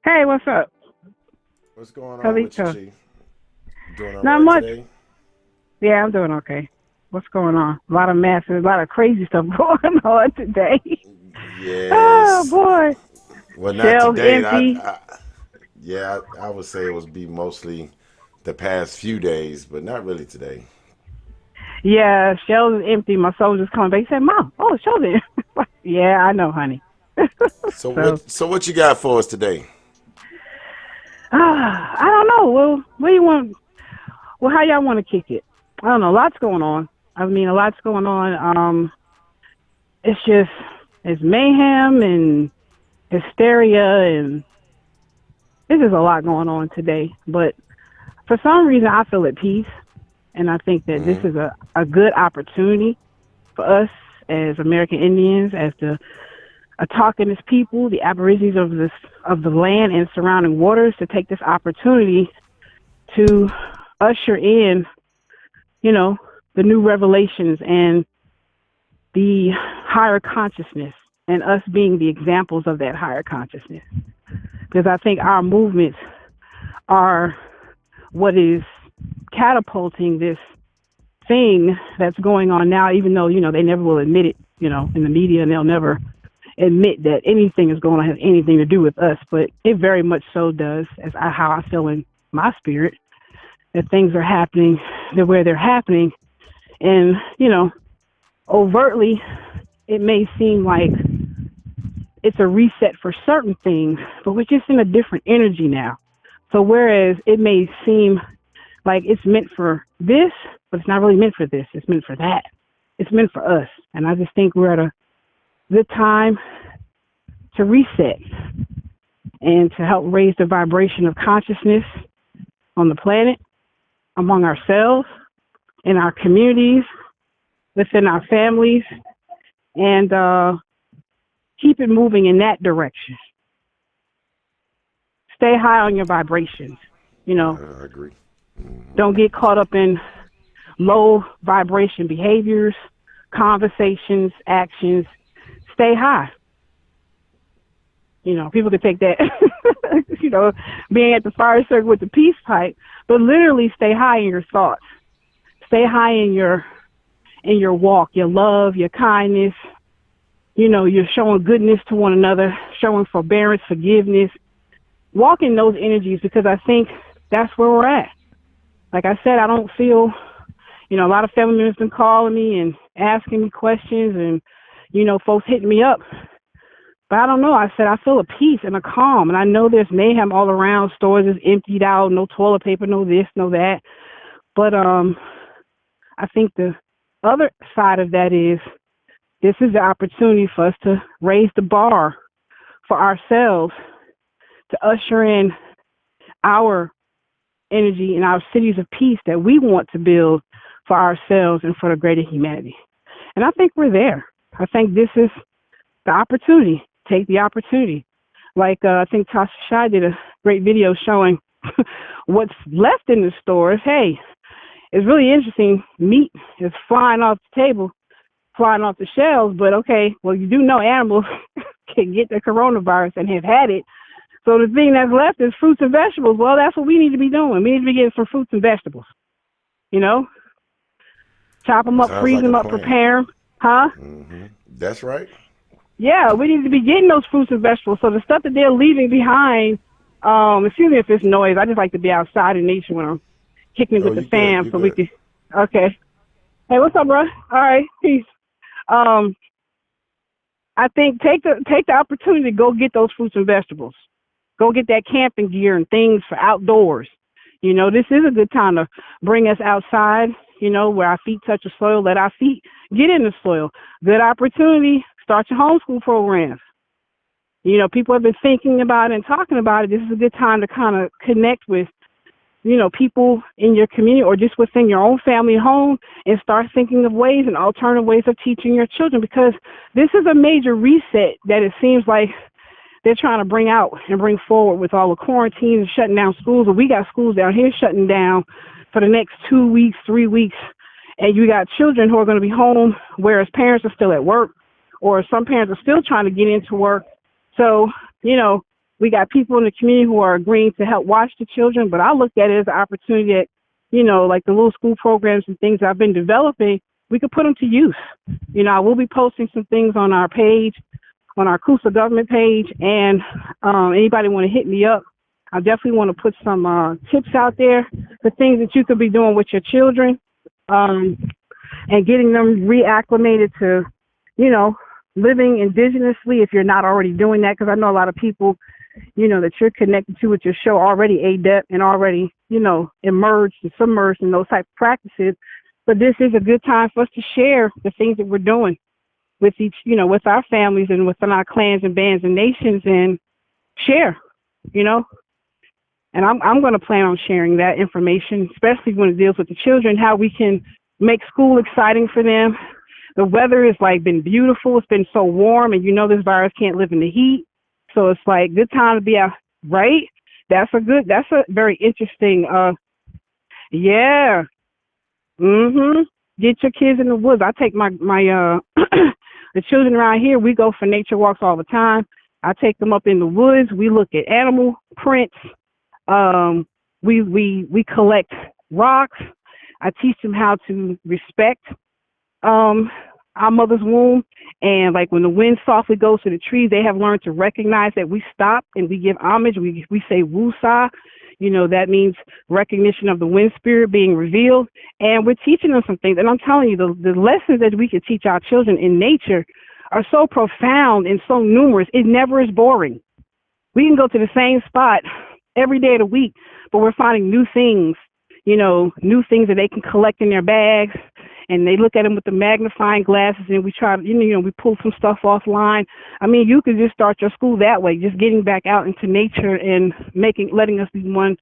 Hey, what's up? What's going on with you, Kalika. Chief? You doing all Not right much. today? Yeah, I'm doing okay. What's going on? A lot of masses, a lot of crazy stuff going on today. Oh Yes. boy. Well, not Shelves today. empty. Yeah, I would say it was be mostly the past few days, but not really today. Yeah, shelves empty. My soldier's coming back. He said, Mom, oh, shelves empty. Yeah, I know, honey. So So, what you got for us today? I don't know. Well, what do you want? Well, how y'all want to kick it? I don't know. Lots going on. I mean, a lot's going on. It's just, it's mayhem and hysteria, and there's just a lot going on today. But for some reason, I feel at peace. And I think that this Hmm. is a good opportunity for us as American Indians, as the Autochthonous people, the Aborigines of the land and surrounding waters, to take this opportunity to usher in, you know, the new revelations and the higher consciousness, and us being the examples of that higher consciousness. Because I think our movements are what is catapulting this thing that's going on now, even though, they never will admit it, in the media, and they'll never admit that anything is going to have anything to do with us, but it very much so does, how I feel in my spirit, that things are happening the way they're happening And, overtly, it may seem like it's a reset for certain things, but we're just in a different energy now. So whereas it may seem like it's meant for this, but it's not really meant for this. It's meant for that. It's meant for us. And I just think we're at a good time to reset and to help raise the vibration of consciousness on the planet, among ourselves, in our communities, within our families, and keep it moving in that direction. Stay high on your vibrations. I agree. Don't get caught up in low vibration behaviors, conversations, actions. Stay high. People could take that, being at the fire circle with the peace pipe, but literally stay high in your thoughts. Stay high in your walk, your love, your kindness. You're showing goodness to one another, showing forbearance, forgiveness. Walk in those energies, because I think that's where we're at. Like I said, I don't feel, a lot of family members been calling me and asking me questions, and, folks hitting me up. But I don't know. I said, I feel a peace and a calm. And I know there's mayhem all around. Stores is emptied out, no toilet paper, no this, no that. But I think the other side of that is this is the opportunity for us to raise the bar for ourselves, to usher in our energy in our cities of peace that we want to build for ourselves and for the greater humanity. And I think we're there. I think this is the opportunity. Take the opportunity. Like I think Tasha Shai did a great video showing what's left in the stores. Hey, it's really interesting. Meat is flying off the table, flying off the shelves. But okay, well, you do know animals can get the coronavirus and have had it. So the thing that's left is fruits and vegetables. Well, that's what we need to be doing. We need to be getting some fruits and vegetables. Chop them up, freeze them up, prepare them. Huh? Mm-hmm. That's right. Yeah, we need to be getting those fruits and vegetables. So the stuff that they're leaving behind, excuse me if it's noise. I just like to be outside in nature when I'm kicking it with the fam. We can. Okay. Hey, what's up, bro? All right, peace. I think take the opportunity to go get those fruits and vegetables. Go get that camping gear and things for outdoors. This is a good time to bring us outside, where our feet touch the soil, let our feet get in the soil. Good opportunity. Start your homeschool programs. People have been thinking about it and talking about it. This is a good time to kind of connect with, people in your community or just within your own family home, and start thinking of ways and alternative ways of teaching your children, because this is a major reset that it seems like they're trying to bring out and bring forward with all the quarantines and shutting down schools. And we got schools down here shutting down for the next 2 weeks, 3 weeks. And you got children who are going to be home, whereas parents are still at work, or some parents are still trying to get into work. So, we got people in the community who are agreeing to help watch the children. But I look at it as an opportunity that, like the little school programs and things I've been developing, we could put them to use. I will be posting some things on our page, on our Coosa government page, and anybody want to hit me up, I definitely want to put some tips out there for things that you could be doing with your children, and getting them reacclimated to, living indigenously if you're not already doing that. Because I know a lot of people, that you're connected to with your show already adept and already, emerged and submerged in those type of practices. But this is a good time for us to share the things that we're doing with each, with our families and within our clans and bands and nations, and share, And I'm going to plan on sharing that information, especially when it deals with the children, how we can make school exciting for them. The weather has been beautiful. It's been so warm, and this virus can't live in the heat. So it's good time to be out, right? That's a very interesting, yeah. Get your kids in the woods. I take my the children around here, we go for nature walks all the time. I take them up in the woods. We look at animal prints. We collect rocks. I teach them how to respect our mother's womb. And when the wind softly goes to the trees, they have learned to recognize that we stop and we give homage. We say woosah. That means recognition of the wind spirit being revealed. And we're teaching them some things. And I'm telling you, the lessons that we can teach our children in nature are so profound and so numerous. It never is boring. We can go to the same spot every day of the week, but we're finding new things, new things that they can collect in their bags. And they look at them with the magnifying glasses, and we try to, we pull some stuff offline. I mean, you could just start your school that way, just getting back out into nature and letting us be one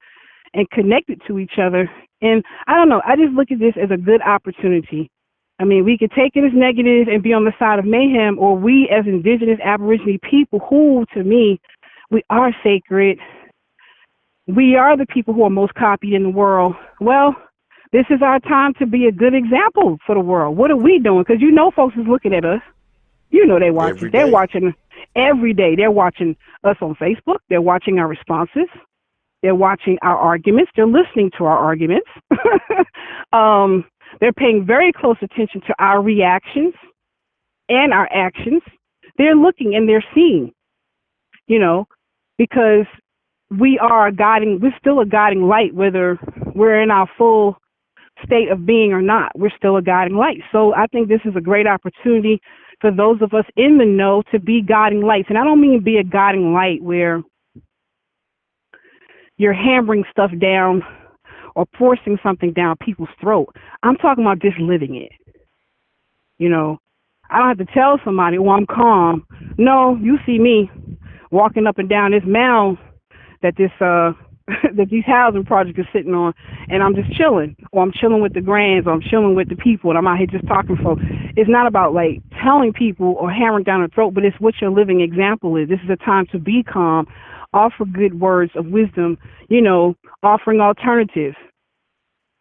and connected to each other. And I don't know, I just look at this as a good opportunity. I mean, we could take it as negative and be on the side of mayhem, or we as Indigenous Aboriginal people who, to me, we are sacred. We are the people who are most copied in the world. Well, this is our time to be a good example for the world. What are we doing? Because folks is looking at us. They're watching. They're watching every day. They're watching us on Facebook. They're watching our responses. They're watching our arguments. They're listening to our arguments. They're paying very close attention to our reactions and our actions. They're looking and they're seeing, because we're still a guiding light, whether we're in our full state of being or not. We're still a guiding light. So I think this is a great opportunity for those of us in the know to be guiding lights. And I don't mean be a guiding light where you're hammering stuff down or forcing something down people's throat. I'm talking about just living it. I don't have to tell somebody, I'm calm. No, you see me walking up and down this mound that that these housing projects are sitting on, and I'm just chilling, or I'm chilling with the grands, or I'm chilling with the people, and I'm out here just talking. So it's not about like telling people or hammering down their throat, but it's what your living example is. This is a time to be calm, offer good words of wisdom, offering alternatives,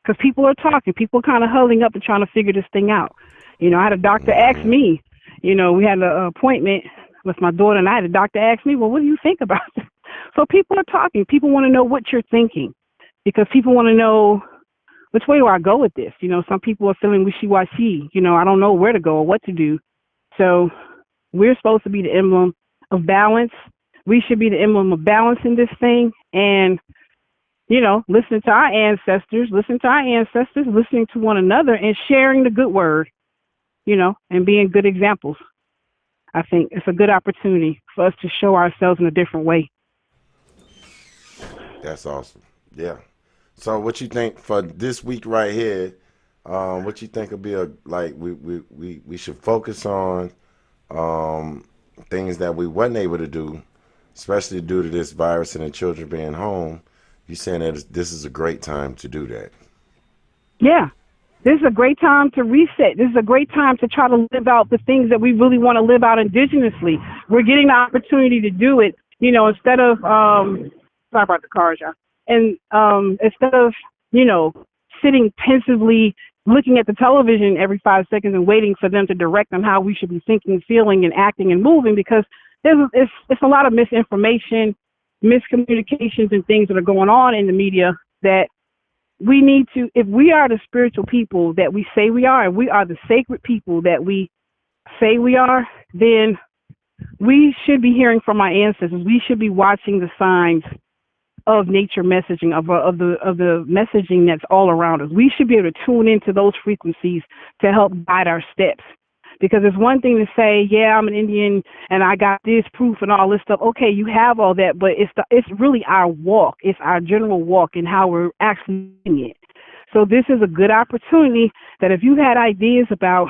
because people are talking, people are kind of huddling up and trying to figure this thing out. I had a doctor ask me, we had an appointment with my daughter, and I had a doctor ask me, well, what do you think about this? So people are talking. People want to know what you're thinking, because people want to know, which way do I go with this? Some people are feeling wishy-washy. I don't know where to go or what to do. So we're supposed to be the emblem of balance. We should be the emblem of balance in this thing. And, listening to our ancestors, listening to one another and sharing the good word, and being good examples. I think it's a good opportunity for us to show ourselves in a different way. That's awesome. Yeah. So what you think for this week right here, what you think would be we should focus on things that we wasn't able to do, especially due to this virus and the children being home. You saying that this is a great time to do that? Yeah. This is a great time to reset. This is a great time to try to live out the things that we really want to live out indigenously. We're getting the opportunity to do it, instead of sorry about the cars, y'all. And instead of, sitting pensively looking at the television every 5 seconds and waiting for them to direct on how we should be thinking, feeling, and acting and moving, because it's a lot of misinformation, miscommunications, and things that are going on in the media that we need to, if we are the spiritual people that we say we are, and we are the sacred people that we say we are, then we should be hearing from our ancestors. We should be watching the signs of nature messaging, of the messaging that's all around us. We should be able to tune into those frequencies to help guide our steps. Because it's one thing to say, yeah, I'm an Indian and I got this proof and all this stuff. Okay, you have all that, but it's really our walk. It's our general walk and how we're actually doing it. So this is a good opportunity that if you had ideas about,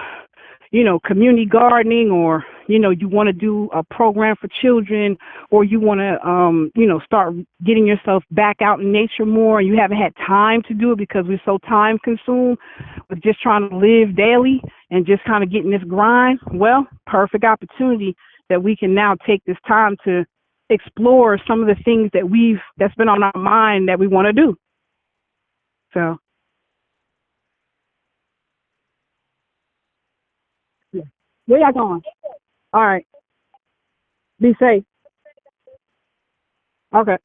community gardening, or, you want to do a program for children, or you want to, start getting yourself back out in nature more, and you haven't had time to do it because we're so time consumed with just trying to live daily and just kind of getting this grind, well, perfect opportunity that we can now take this time to explore some of the things that's been on our mind that we want to do. So. Where y'all going? All right. Be safe. Okay.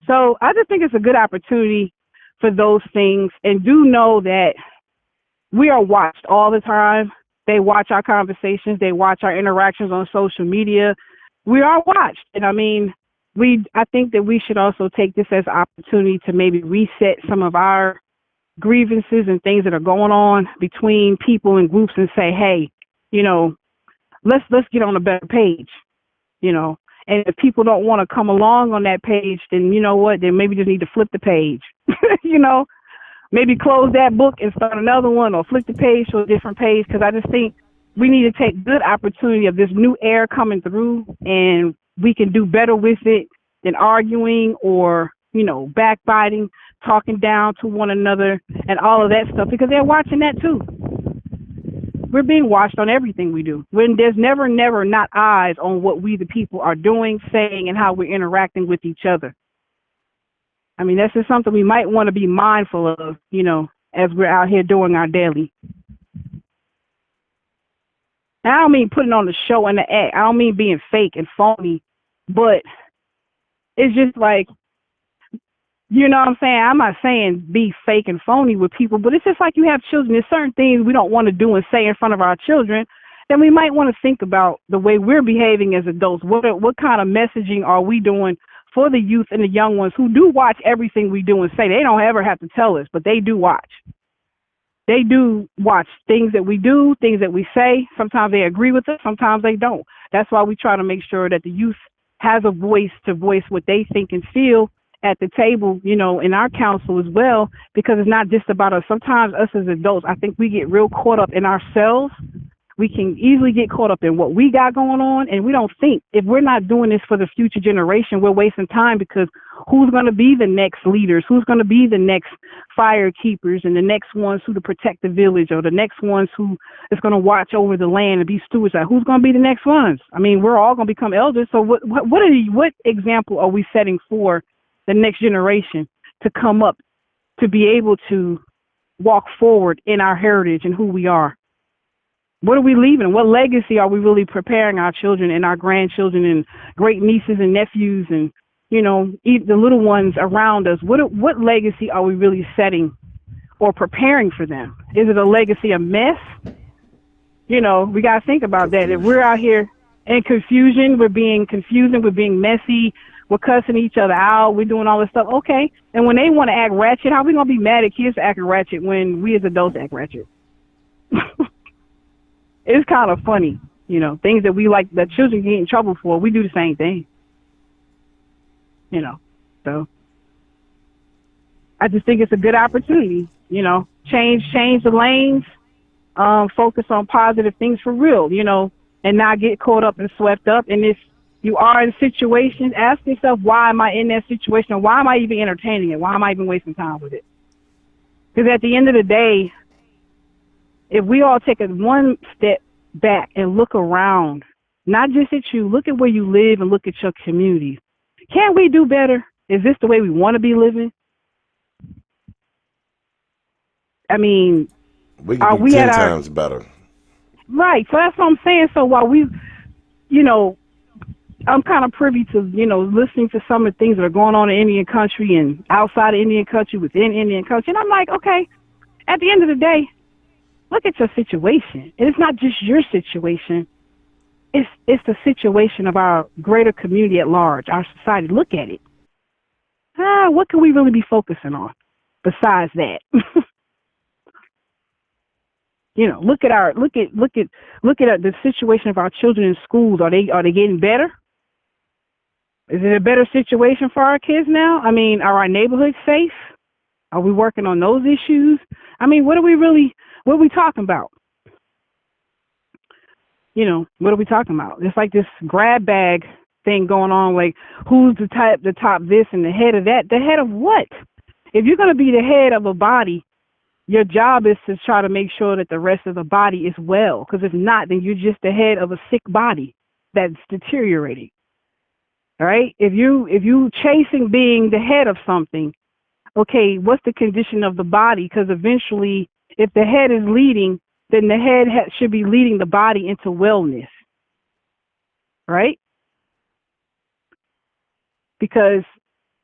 So I just think it's a good opportunity for those things, and do know that we are watched all the time. They watch our conversations. They watch our interactions on social media. we are watched. And I mean, I think that we should also take this as an opportunity to maybe reset some of our grievances and things that are going on between people and groups and say, hey, you know, let's get on a better page, you know. And if people don't want to come along on that page, then you know what? Then maybe just need to flip the page, you know, maybe close that book and start another one, or flip the page to a different page. Because I just think we need to take good opportunity of this new air coming through, and we can do better with it than arguing or, you know, backbiting, talking down to one another and all of that stuff, because they're watching that too. We're being watched on everything we do. When there's never not eyes on what we the people are doing, saying, and how we're interacting with each other. I mean, that's just something we might want to be mindful of, you know, as we're out here doing our daily. And I don't mean putting on the show and the act. I don't mean being fake and phony, but it's just like, you know what I'm saying? I'm not saying be fake and phony with people, but it's just like you have children. There's certain things we don't want to do and say in front of our children. Then we might want to think about the way we're behaving as adults. What kind of messaging are we doing for the youth and the young ones who do watch everything we do and say? They don't ever have to tell us, but they do watch. They do watch things that we do, things that we say. Sometimes they agree with us, sometimes they don't. That's why we try to make sure that the youth has a voice to voice what they think and feel at the table, you know, in our council as well, because it's not just about us. Sometimes us as adults, I think we get real caught up in ourselves. We can easily get caught up in what we got going on, and we don't think, if we're not doing this for the future generation, we're wasting time, because who's going to be the next leaders? Who's going to be the next fire keepers and the next ones who to protect the village, or the next ones who is going to watch over the land and be stewards? Who's going to be the next ones? I mean, we're all going to become elders. So what example are we setting for the next generation to come up to be able to walk forward in our heritage and who we are? What are we leaving? What legacy are we really preparing our children and our grandchildren and great nieces and nephews and, you know, the little ones around us? What legacy are we really setting or preparing for them? Is it a legacy of mess? You know, we got to think about that. If we're out here in confusion, we're being confusing, we're being messy, we're cussing each other out, we're doing all this stuff. Okay. And when they want to act ratchet, how are we going to be mad at kids acting ratchet when we as adults act ratchet? It's kind of funny, you know, things that we like that children get in trouble for, we do the same thing, you know. So I just think it's a good opportunity, you know, change the lanes, focus on positive things for real, you know, and not get caught up and swept up. And if you are in situations, ask yourself, why am I in that situation? Why am I even entertaining it? Why am I even wasting time with it? Because at the end of the day, if we all take one step back and look around, not just at you, look at where you live and look at your communities. Can't we do better? Is this the way we want to be living? I mean, we can do 10 times better. Right. So that's what I'm saying. So while we, you know, I'm kind of privy to, you know, listening to some of the things that are going on in Indian country and outside of Indian country, within Indian country. And I'm like, okay, at the end of the day, look at your situation. It's not just your situation. It's the situation of our greater community at large, our society. Look at it. What can we really be focusing on besides that? You know, look at the situation of our children in schools. Are they getting better? Is it a better situation for our kids now? I mean, are our neighborhoods safe? Are we working on those issues? I mean, what are we talking about? You know, what are we talking about? It's like this grab bag thing going on, like who's the top this and the head of that. The head of what? If you're going to be the head of a body, your job is to try to make sure that the rest of the body is well. Because if not, then you're just the head of a sick body that's deteriorating. All right? If you chasing being the head of something, okay, what's the condition of the body? Because eventually, if the head is leading, then the head should be leading the body into wellness, right? Because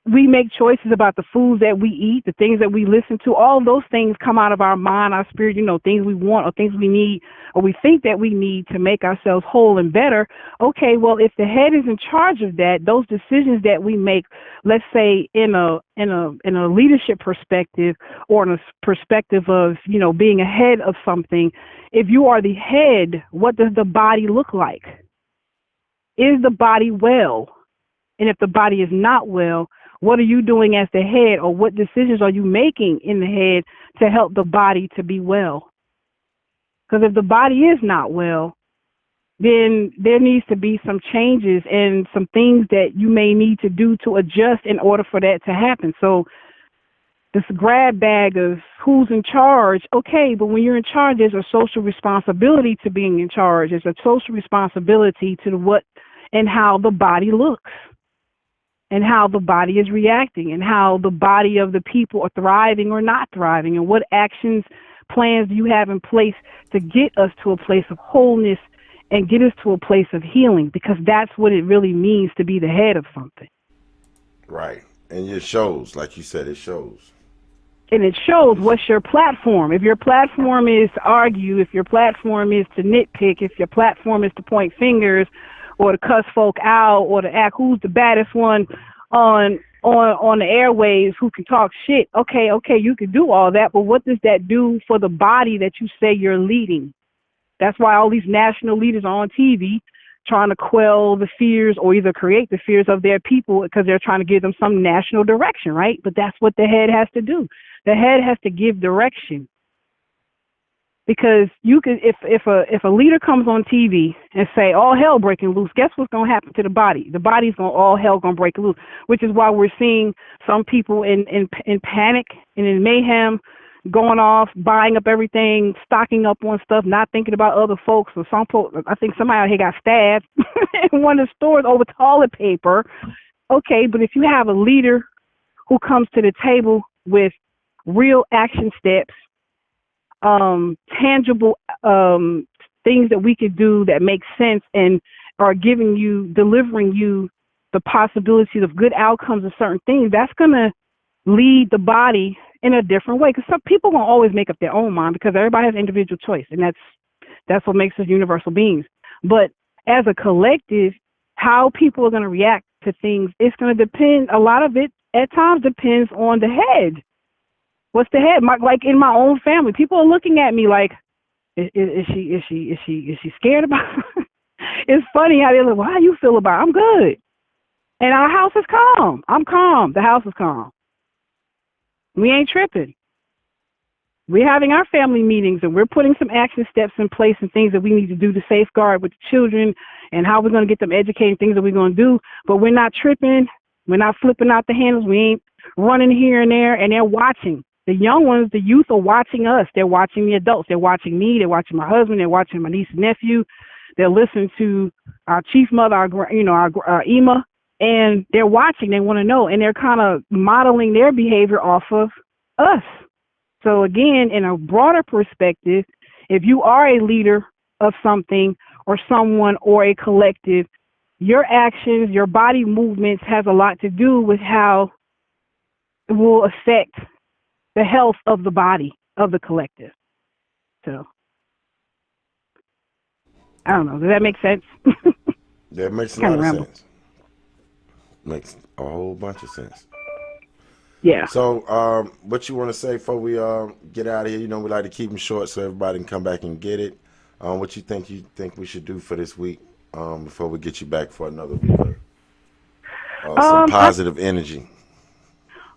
we make choices about the foods that we eat, the things that we listen to. All of those things come out of our mind, our spirit, things we want or things we need or we think that we need to make ourselves whole and better. Okay, well, if the head is in charge of that, those decisions that we make, let's say in a leadership perspective or in a perspective of, being ahead of something, if you are the head, what does the body look like? Is the body well? And if the body is not well, what are you doing as the head, or what decisions are you making in the head to help the body to be well? Because if the body is not well, then there needs to be some changes and some things that you may need to do to adjust in order for that to happen. So this grab bag of who's in charge, okay, but when you're in charge, there's a social responsibility to being in charge. There's a social responsibility to what and how the body looks, and how the body is reacting, and how the body of the people are thriving or not thriving, and what actions, plans do you have in place to get us to a place of wholeness and get us to a place of healing, because that's what it really means to be the head of something. Right. And it shows, like you said, it shows. And it shows what's your platform. If your platform is to argue, if your platform is to nitpick, if your platform is to point fingers or to cuss folk out or to act who's the baddest one on the airwaves, who can talk shit, okay, you can do all that, but what does that do for the body that you say you're leading? That's why all these national leaders are on TV trying to quell the fears or either create the fears of their people, because they're trying to give them some national direction, right? But that's what the head has to do. The head has to give direction. Because you could, if a leader comes on TV and say all hell breaking loose, guess what's going to happen to the body? The body's going all hell going to break loose, which is why we're seeing some people in panic and in mayhem, going off, buying up everything, stocking up on stuff, not thinking about other folks. Or some folks, I think somebody out here got stabbed in one of the stores over toilet paper. Okay, but if you have a leader who comes to the table with real action steps, tangible things that we could do that make sense and are delivering you the possibilities of good outcomes of certain things, that's going to lead the body in a different way. Because some people won't always make up their own mind, because everybody has individual choice, and that's what makes us universal beings. But as a collective, how people are going to react to things, it's going to depend. A lot of it at times depends on the head. What's the head? Like in my own family, people are looking at me like, is she scared about it? It's funny how they're like, well, how you feel about it? I'm good. And our house is calm. I'm calm. The house is calm. We ain't tripping. We're having our family meetings, and we're putting some action steps in place and things that we need to do to safeguard with the children and how we're going to get them educated, things that we're going to do. But we're not tripping. We're not flipping out the handles. We ain't running here and there, and they're watching. The young ones, the youth are watching us. They're watching the adults. They're watching me. They're watching my husband. They're watching my niece and nephew. They're listening to our chief mother, our Ema, and they're watching. They want to know, and they're kind of modeling their behavior off of us. So again, in a broader perspective, if you are a leader of something or someone or a collective, your actions, your body movements has a lot to do with how it will affect the health of the body of the collective. So, I don't know. Does that make sense? That makes a lot of sense. Makes a whole bunch of sense. Yeah. So, what you want to say before we get out of here? You know, we like to keep them short so everybody can come back and get it. What you think we should do for this week before we get you back for another week? Some positive energy.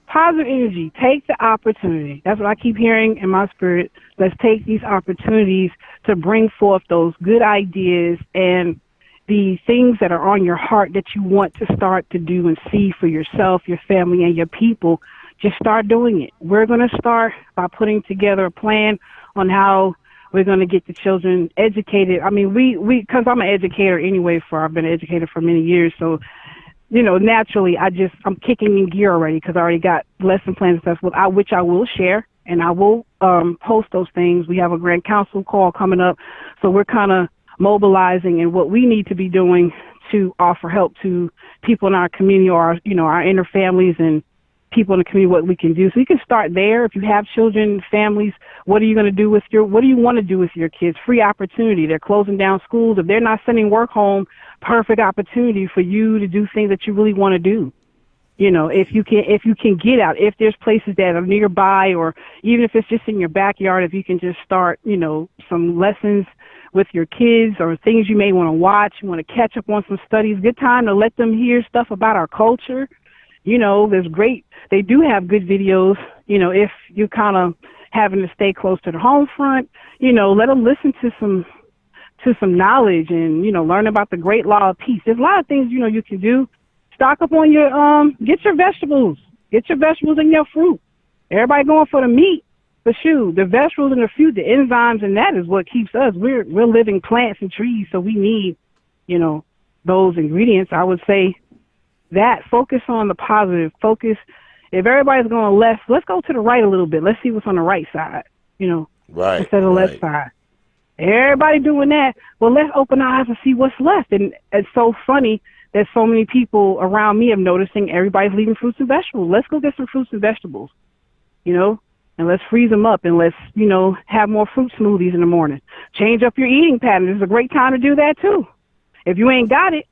Positive energy. Take the opportunity. That's what I keep hearing in my spirit. Let's take these opportunities to bring forth those good ideas and the things that are on your heart that you want to start to do and see for yourself, your family, and your people. Just start doing it. We're going to start by putting together a plan on how we're going to get the children educated. I mean, because I'm an educator anyway, I've been an educator for many years. So, you know, naturally, I'm kicking in gear already because I already got lesson plans and stuff, which I will share, and I will post those things. We have a grand council call coming up, so we're kind of mobilizing and what we need to be doing to offer help to people in our community or our, our inner families and people in the community, what we can do. So you can start there. If you have children, families, what do you want to do with your kids? Free opportunity. They're closing down schools. If they're not sending work home, perfect opportunity for you to do things that you really want to do. If you can get out, if there's places that are nearby, or even if it's just in your backyard, if you can just start, some lessons with your kids or things you may want to watch, you want to catch up on some studies, good time to let them hear stuff about our culture. They do have good videos, if you kind of having to stay close to the home front, let them listen to some knowledge and, learn about the great law of peace. There's a lot of things, you can do. Stock up on your, get your vegetables and your fruit. Everybody going for the meat, but shoot, the vegetables and the fruit, the enzymes, and that is what keeps us. We're living plants and trees, so we need, those ingredients. I would say that focus on the positive. Focus. If everybody's going left, let's go to the right a little bit. Let's see what's on the right side, right, instead of the left side. Everybody doing that. Well, let's open our eyes and see what's left. And it's so funny that so many people around me are noticing everybody's leaving fruits and vegetables. Let's go get some fruits and vegetables, and let's freeze them up and let's, have more fruit smoothies in the morning. Change up your eating pattern. This is a great time to do that too. If you ain't got it,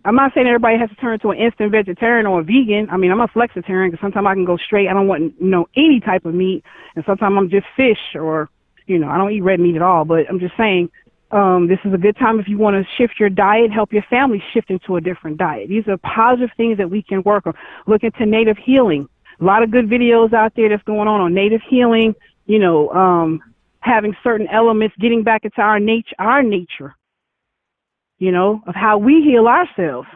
I'm not saying everybody has to turn to an instant vegetarian or a vegan. I mean, I'm a flexitarian because sometimes I can go straight. I don't want, any type of meat. And sometimes I'm just fish or, I don't eat red meat at all. But I'm just saying, this is a good time if you want to shift your diet, help your family shift into a different diet. These are positive things that we can work on. Look into native healing. A lot of good videos out there that's going on native healing, having certain elements, getting back into our nature, of how we heal ourselves,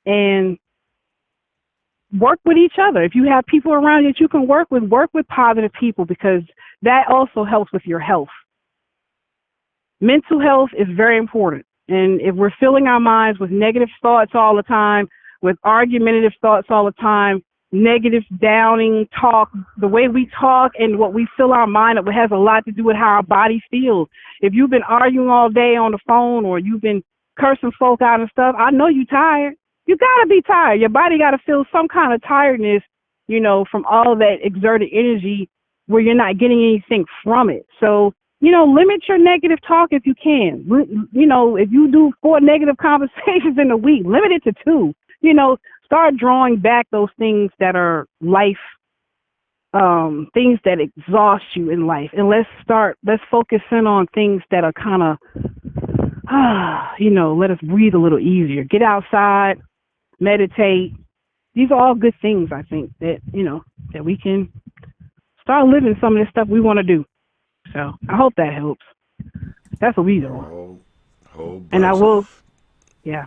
and work with each other. If you have people around you that you can work with positive people, because that also helps with your health. Mental health is very important. And if we're filling our minds with negative thoughts all the time, with argumentative thoughts all the time, negative downing talk, the way we talk and what we fill our mind up with has a lot to do with how our body feels. If you've been arguing all day on the phone or you've been cursing folk out and stuff, I know you're tired. You got to be tired. Your body got to feel some kind of tiredness, from all that exerted energy where you're not getting anything from it. So, limit your negative talk if you can. If you do 4 negative conversations in a week, limit it to 2. Start drawing back those things that are life, things that exhaust you in life. And let's focus in on things that are kind of, let us breathe a little easier. Get outside, meditate. These are all good things, I think, that, that we can start living some of the stuff we want to do. So I hope that helps. That's what we do. And I will, yeah.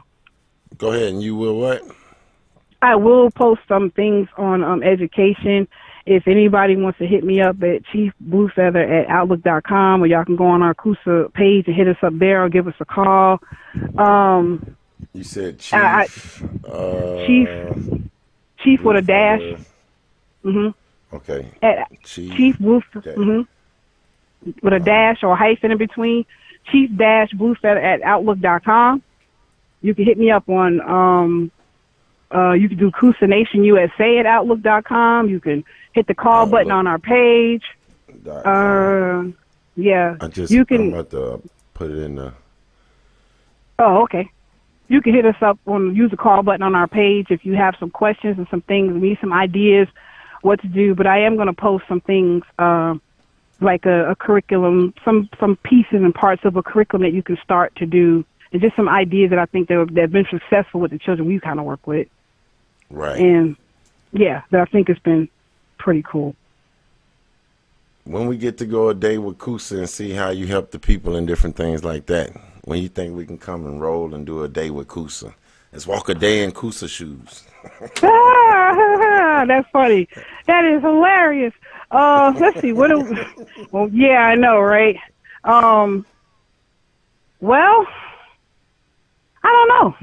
Go ahead, and you will what? I will post some things on education. If anybody wants to hit me up at chiefbluefeather@outlook.com, or y'all can go on our KUSA page and hit us up there or give us a call. You said Chief. Chief with a dash. Okay. At Chief Bluefeather. With a dash or a hyphen in between. Chief-Bluefeather@outlook.com. You can hit me up on you can do KUSA Nation USA at outlook.com. You can hit the call button on our page. Yeah. You can. I'm about to put it in the. Oh, okay. You can hit us up use the call button on our page if you have some questions and some things, need some ideas what to do. But I am going to post some things like a curriculum, some pieces and parts of a curriculum that you can start to do, and just some ideas that I think that have been successful with the children we kind of work with. Right. And yeah, that I think it's been pretty cool. When we get to go a day with KUSA and see how you help the people and different things like that, when you think we can come and roll and do a day with KUSA? Let's walk a day in KUSA shoes. That's funny. That is hilarious. Let's see. Well, yeah, I know, right? Well, I don't know.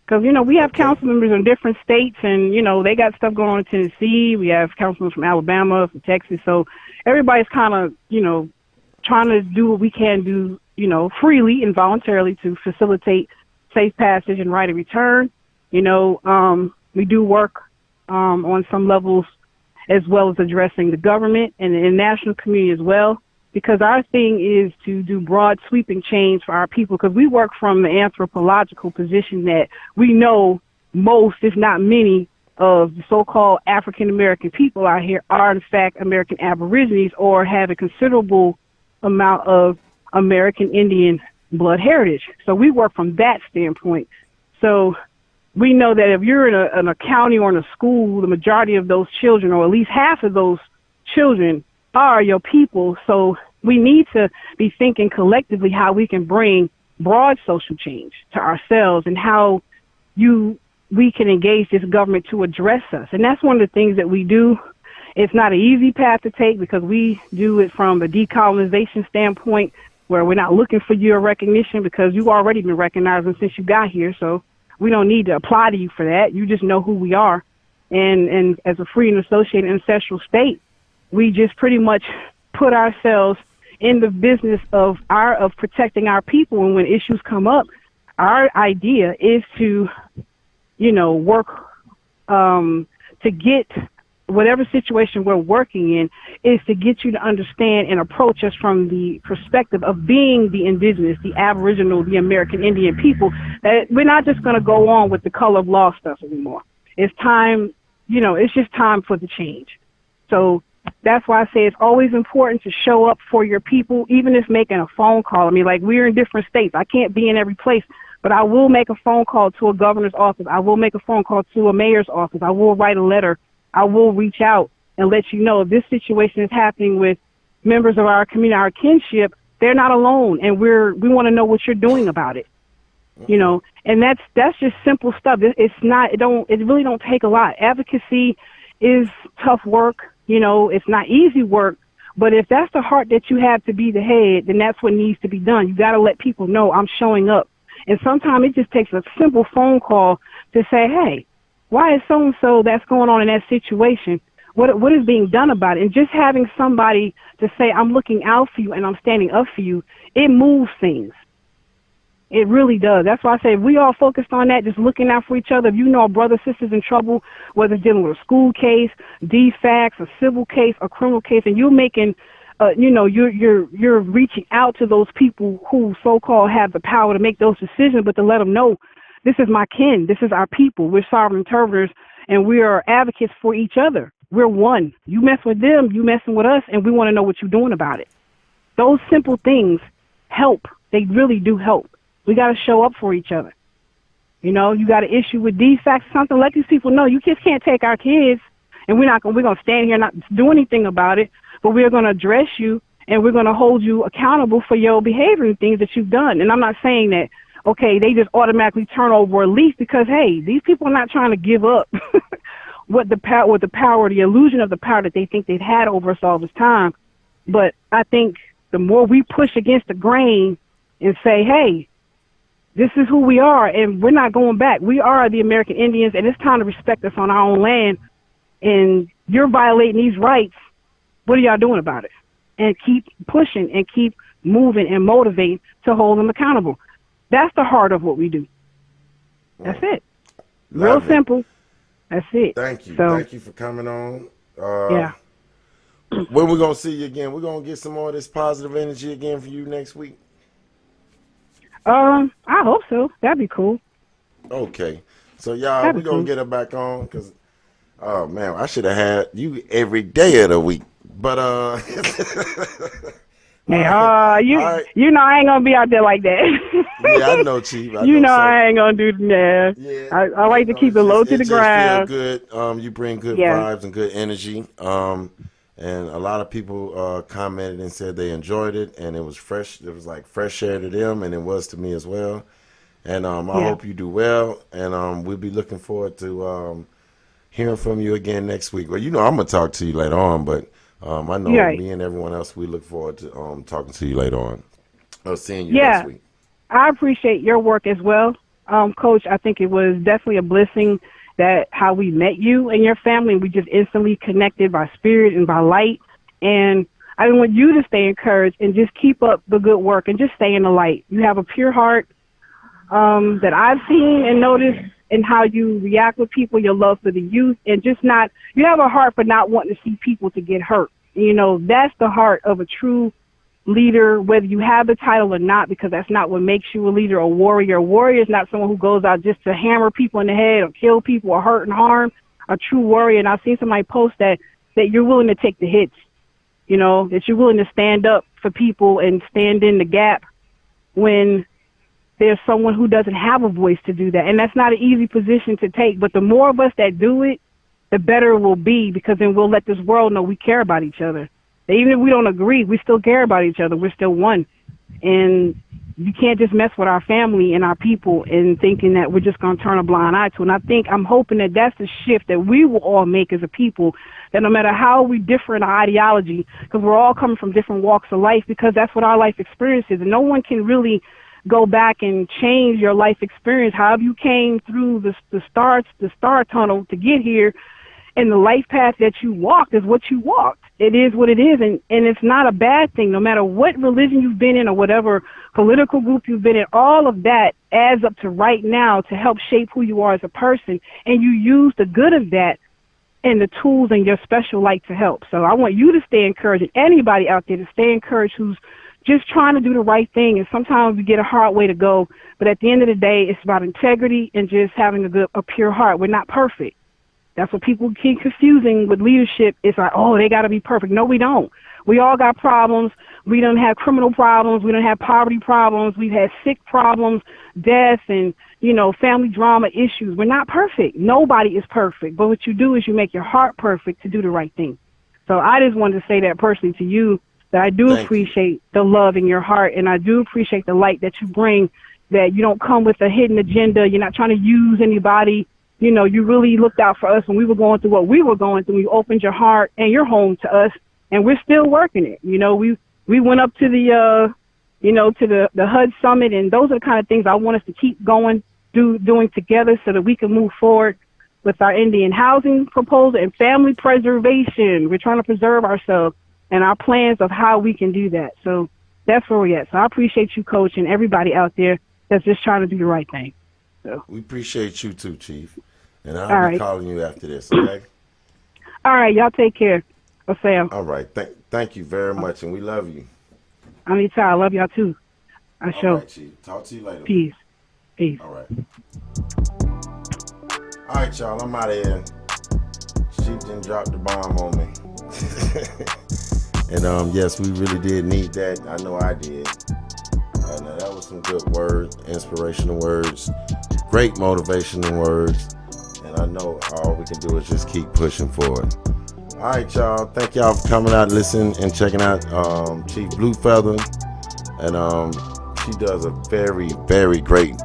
Because, we have council members in different states, and, they got stuff going on in Tennessee. We have council members from Alabama, from Texas. So everybody's kind of, trying to do what we can do, freely and voluntarily to facilitate safe passage and right of return. We do work on some levels as well as addressing the government and the national community as well, because our thing is to do broad sweeping change for our people, because we work from the anthropological position that we know most, if not many, of the so-called African-American people out here are in fact American Aborigines or have a considerable amount of American Indian blood heritage. So we work from that standpoint. So we know that if you're in a county or in a school, the majority of those children, or at least half of those children, are your people. So we need to be thinking collectively how we can bring broad social change to ourselves and how we can engage this government to address us. And that's one of the things that we do. It's not an easy path to take because we do it from a decolonization standpoint where we're not looking for your recognition because you've already been recognized since you got here. So we don't need to apply to you for that. You just know who we are. And as a free and associated ancestral state, we just pretty much put ourselves in the business of protecting our people. And when issues come up, our idea is to, work to get whatever situation we're working in, is to get you to understand and approach us from the perspective of being the indigenous, the Aboriginal, the American Indian people, that we're not just going to go on with the color of law stuff anymore. It's time, it's just time for the change. So that's why I say it's always important to show up for your people, even if making a phone call. I mean, like, we're in different states. I can't be in every place, but I will make a phone call to a governor's office. I will make a phone call to a mayor's office. I will write a letter. I will reach out and let you know if this situation is happening with members of our community, our kinship, they're not alone, and we want to know what you're doing about it. And that's just simple stuff. It really don't take a lot. Advocacy is tough work. It's not easy work, but if that's the heart that you have to be the head, then that's what needs to be done. You got to let people know I'm showing up. And sometimes it just takes a simple phone call to say, hey, why is so-and-so that's going on in that situation? What is being done about it? And just having somebody to say, I'm looking out for you and I'm standing up for you, it moves things. It really does. That's why I say if we all focused on that, just looking out for each other. If you know a brother, sister's in trouble, whether it's dealing with a school case, defects, a civil case, a criminal case, and you're making, you're reaching out to those people who so-called have the power to make those decisions, but to let them know, this is my kin, this is our people. We're sovereign interpreters, and we are advocates for each other. We're one. You mess with them, you messing with us, and we want to know what you're doing about it. Those simple things help. They really do help. We got to show up for each other. You got an issue with defects, something, let these people know you just can't take our kids, and we're going to stand here and not do anything about it, but we're going to address you, and we're going to hold you accountable for your behavior and things that you've done. And I'm not saying that, okay, they just automatically turn over a leaf because, hey, these people are not trying to give up the illusion of the power that they think they've had over us all this time. But I think the more we push against the grain and say, hey, this is who we are, and we're not going back. We are the American Indians, and it's time to respect us on our own land. And you're violating these rights. What are y'all doing about it? And keep pushing and keep moving and motivating to hold them accountable. That's the heart of what we do. That's it. Real simple. That's it. Thank you. So, thank you for coming on. Yeah. When we're going to see you again? We're going to get some more of this positive energy again for you next week? I hope so. That'd be cool. Okay. So, y'all, we're going to get her back on because, oh, man, I should have had you every day of the week. But, hey, you know I ain't going to be out there like that. Yeah, I know, Chief. I ain't going to do that. Yeah. I like to keep it low to the ground. It just feel good. You bring good vibes and good energy. And a lot of people commented and said they enjoyed it, and it was fresh. It was like fresh air to them, and it was to me as well. And I hope you do well, and we'll be looking forward to hearing from you again next week. Well, I'm going to talk to you later on, but I know me and everyone else, we look forward to talking to you later on. Or seeing you next week. I appreciate your work as well, Coach. I think it was definitely a blessing that how we met you and your family, and we just instantly connected by spirit and by light. And I want you to stay encouraged and just keep up the good work and just stay in the light. You have a pure heart that I've seen and noticed in how you react with people, your love for the youth, and just not, you have a heart for not wanting to see people to get hurt. You know, that's the heart of a true leader, whether you have the title or not, because that's not what makes you a leader. A warrior. A warrior is not someone who goes out just to hammer people in the head or kill people or hurt and harm. A true warrior, and I've seen somebody post that you're willing to take the hits, you know, that you're willing to stand up for people and stand in the gap when there's someone who doesn't have a voice to do that. And that's not an easy position to take, but the more of us that do it, the better it will be, because then we'll let this world know we care about each other. That even if we don't agree, we still care about each other. We're still one. And you can't just mess with our family and our people and thinking that we're just going to turn a blind eye to. And I'm hoping that that's the shift that we will all make as a people, that no matter how we differ in our ideology, because we're all coming from different walks of life, because that's what our life experience is. And no one can really go back and change your life experience. However you came through the star tunnel to get here, and the life path that you walked is what you walked. It is what it is, and it's not a bad thing. No matter what religion you've been in or whatever political group you've been in, all of that adds up to right now to help shape who you are as a person, and you use the good of that and the tools in your special light to help. So I want you to stay encouraged, and anybody out there to stay encouraged who's just trying to do the right thing. And sometimes we get a hard way to go, but at the end of the day, it's about integrity and just having a pure heart. We're not perfect. That's what people keep confusing with leadership. It's like, oh, they got to be perfect. No, we don't. We all got problems. We don't have criminal problems. We don't have poverty problems. We've had sick problems, death, and, you know, family drama issues. We're not perfect. Nobody is perfect. But what you do is you make your heart perfect to do the right thing. So I just wanted to say that personally to you, that I do appreciate the love in your heart, and I do appreciate the light that you bring, that you don't come with a hidden agenda. You're not trying to use anybody. You know, you really looked out for us when we were going through what we were going through. You opened your heart and your home to us, and we're still working it. You know, we went up to the, to the HUD Summit, and those are the kind of things I want us to keep doing together so that we can move forward with our Indian housing proposal and family preservation. We're trying to preserve ourselves and our plans of how we can do that. So that's where we're at. So I appreciate you, Coach, and everybody out there that's just trying to do the right thing. So we appreciate you too, Chief. And I'll be calling you after this, okay? All right, y'all take care. Sam. All right. Thank you very much, and we love you. I love y'all too. All right, Chief. Talk to you later. Peace. All right. All right, y'all. I'm out of here. Chief didn't drop the bomb on me. And yes, we really did need that. I know I did. Now that was some good words, inspirational words, great motivational words. And I know all we can do is just keep pushing forward. All right, y'all. Thank y'all for coming out, listening, and checking out Chief Bluefeather. And she does a very, very great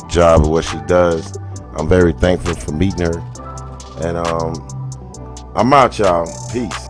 job of what she does. I'm very thankful for meeting her. And I'm out, y'all. Peace.